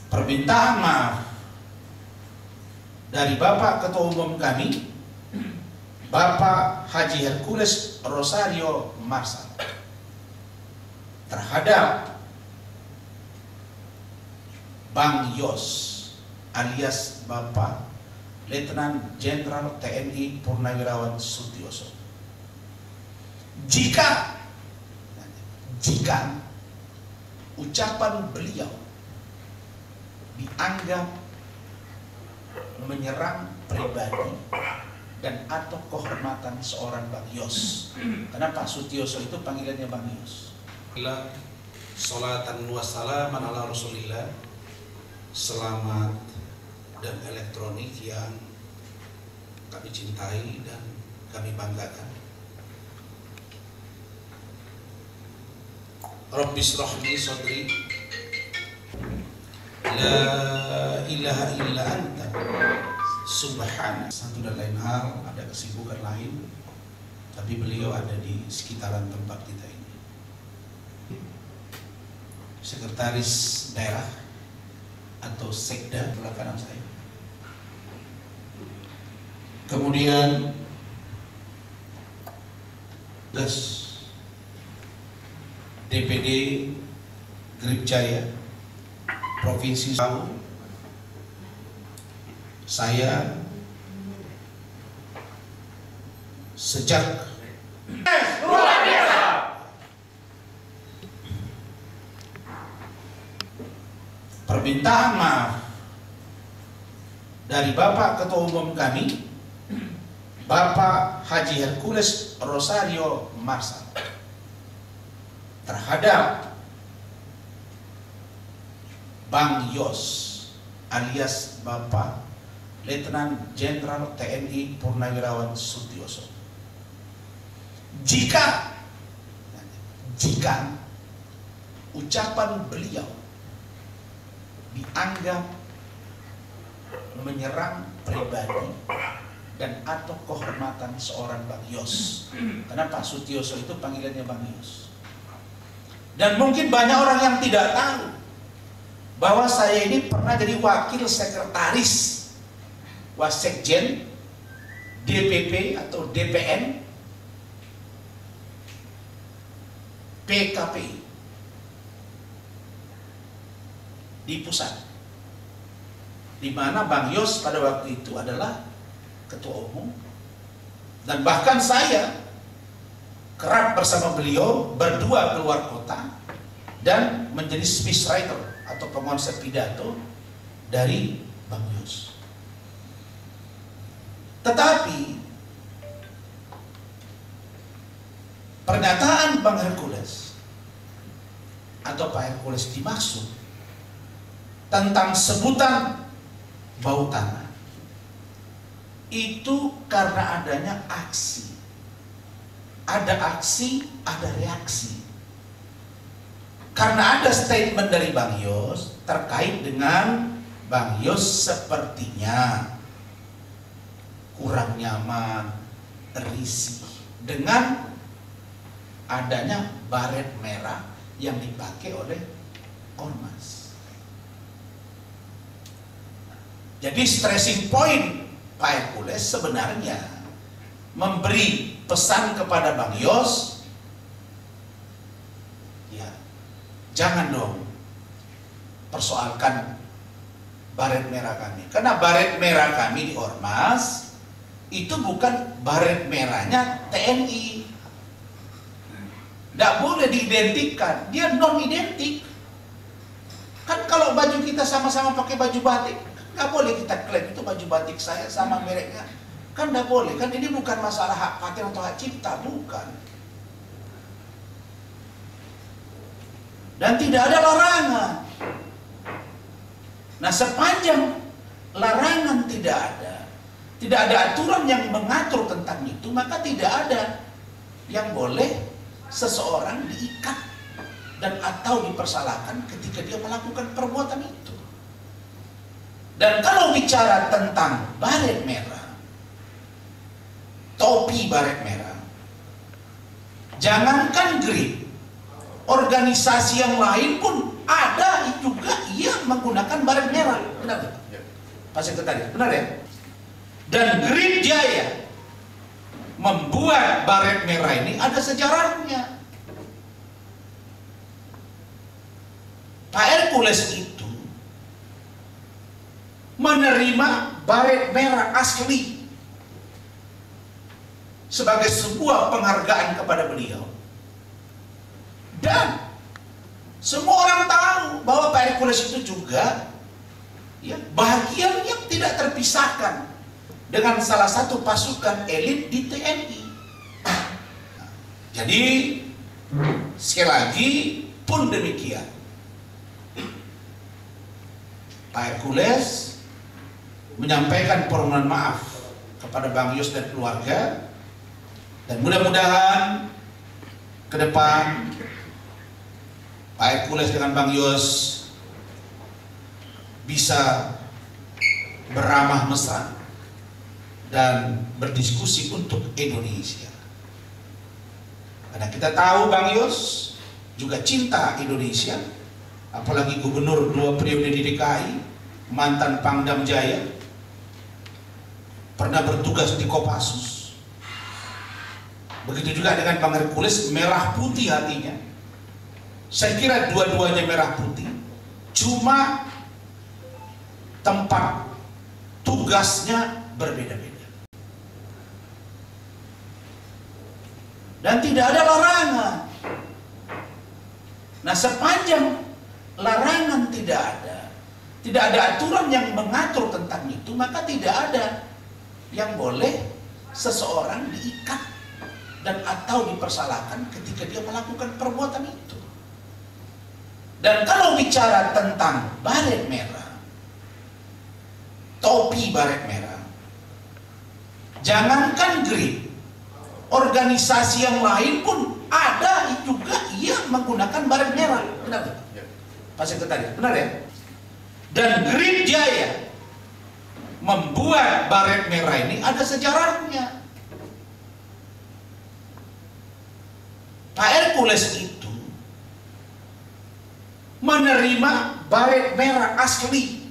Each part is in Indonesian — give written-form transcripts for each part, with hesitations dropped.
permintaan maaf dari Bapak Ketua Umum kami, Bapak Haji Hercules Rosario Marsal, terhadap Bang Yos alias Bapak Letnan Jenderal TNI Purnawirawan Sutioso. Jika ucapan beliau dianggap menyerang pribadi dan atau kehormatan seorang Bang Yos, karena Pak Sutioso itu panggilannya Bang Yos. Salatan wa salaman ala Rasulillah. Selamat dan elektronik yang kami cintai dan kami banggakan. Rabbi shrahli sadri, la ilaha illa anta subhanak. Satu dan lain hal, ada kesibukan lain, tapi beliau ada di sekitaran tempat kita ini. Sekretaris daerah atau sekda sebelah kanan saya. Kemudian DPD Gripjaya Provinsi Palu, saya sejak luar biasa. permintaan maaf dari Bapak Ketua Umum kami, Bapak Haji Hercules Rosario Marsal, terhadap Bang Yos alias Bapak Letnan Jenderal TNI Purnawirawan Sutioso. Jika ucapan beliau dianggap menyerang pribadi dan atau kehormatan seorang Bang Yos, karena Pak Sutioso itu panggilannya Bang Yos. Dan mungkin banyak orang yang tidak tahu bahwa saya ini pernah jadi wakil sekretaris Wasekjen DPP atau DPN PKP di pusat, di mana Bang Yos pada waktu itu adalah ketua umum, dan bahkan saya kerap bersama beliau berdua keluar kota dan menjadi speechwriter atau pengonsep pidato dari Bang Yos. Tetapi pernyataan Bang Hercules atau Pak Hercules dimaksud tentang sebutan bau tanah itu karena adanya aksi. Ada aksi, ada reaksi. Karena ada statement dari Bang Yos terkait dengan Bang Yos sepertinya kurang nyaman, risih dengan adanya baret merah yang dipakai oleh Ormas. Jadi stressing point Pak Hercules sebenarnya memberi pesan kepada Bang Yos, ya jangan dong persoalkan baret merah kami, karena baret merah kami di Ormas itu bukan baret merahnya TNI. Tidak boleh diidentikan, dia non identik. Kan kalau baju kita sama-sama pakai baju batik, nggak boleh kita klaim itu baju batik saya sama mereknya. Kan nggak boleh, kan ini bukan masalah hak paten atau hak cipta, bukan. Dan tidak ada larangan. Nah, sepanjang larangan tidak ada aturan yang mengatur tentang itu, maka tidak ada yang boleh seseorang diikat dan atau dipersalahkan ketika dia melakukan perbuatan itu. Dan kalau bicara tentang baret merah, topi baret merah, jangankan GRIP, organisasi yang lain pun ada juga yang menggunakan baret merah. Benar nggak? Pak Sekretaris, benar ya? Dan Green Jaya membuat baret merah ini ada sejarahnya. Pak Hercules itu menerima baret merah asli sebagai sebuah penghargaan kepada beliau. Dan semua orang tahu bahwa Pak Hercules itu juga ya, bagian yang tidak terpisahkan dengan salah satu pasukan elit di TNI. Jadi sekali lagi pun demikian, Pak Hercules menyampaikan permohonan maaf kepada Bang Yos dan keluarga, dan mudah-mudahan ke depan Pak Hercules dengan Bang Yos bisa beramah mesra dan berdiskusi untuk Indonesia. Karena kita tahu Bang Yos juga cinta Indonesia, apalagi gubernur 2 periode di DKI, mantan Pangdam Jaya, pernah bertugas di Kopassus. Begitu juga dengan Bang Hercules, merah putih hatinya. Saya kira dua-duanya merah putih, cuma tempat tugasnya berbeda-beda. Dan tidak ada larangan. Nah, sepanjang larangan tidak ada aturan yang mengatur tentang itu, maka tidak ada yang boleh seseorang diikat dan atau dipersalahkan ketika dia melakukan perbuatan itu. Dan kalau bicara tentang baret merah, topi baret merah, jangankan Green, organisasi yang lain pun ada juga yang menggunakan baret merah. Benar nggak? Pak Sekretaris, benar ya? Dan Green Jaya membuat baret merah ini ada sejarahnya. Pak Hercules itu menerima baret merah asli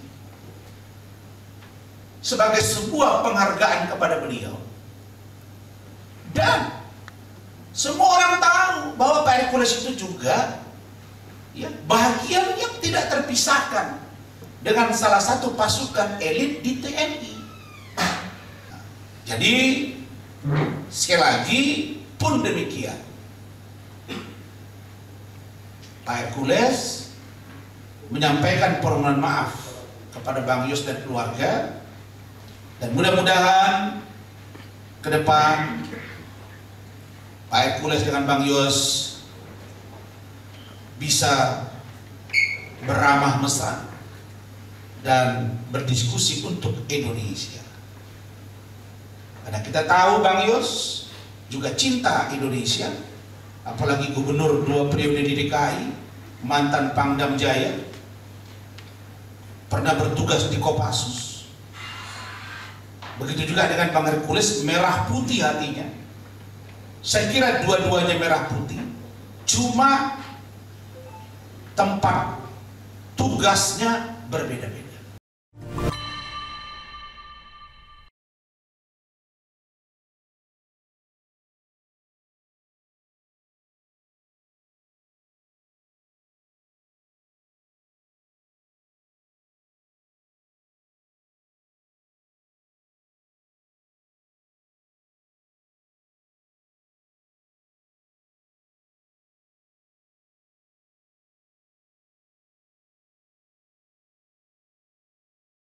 sebagai sebuah penghargaan kepada beliau. Dan semua orang tahu bahwa Pak Hercules itu juga ya, bagian yang tidak terpisahkan dengan salah satu pasukan elit di TNI. Jadi sekali lagi pun demikian, Pak Hercules menyampaikan permohonan maaf kepada Bang Yos dan keluarga, dan mudah-mudahan ke depan Pak Hercules dengan Bang Yos bisa beramah mesra dan berdiskusi untuk Indonesia. Karena kita tahu Bang Yos juga cinta Indonesia, apalagi gubernur 2 periode di DKI, mantan Pangdam Jaya, pernah bertugas di Kopassus. Begitu juga dengan Bang Hercules, merah putih hatinya. Saya kira dua-duanya merah putih, cuma tempat tugasnya berbeda-beda.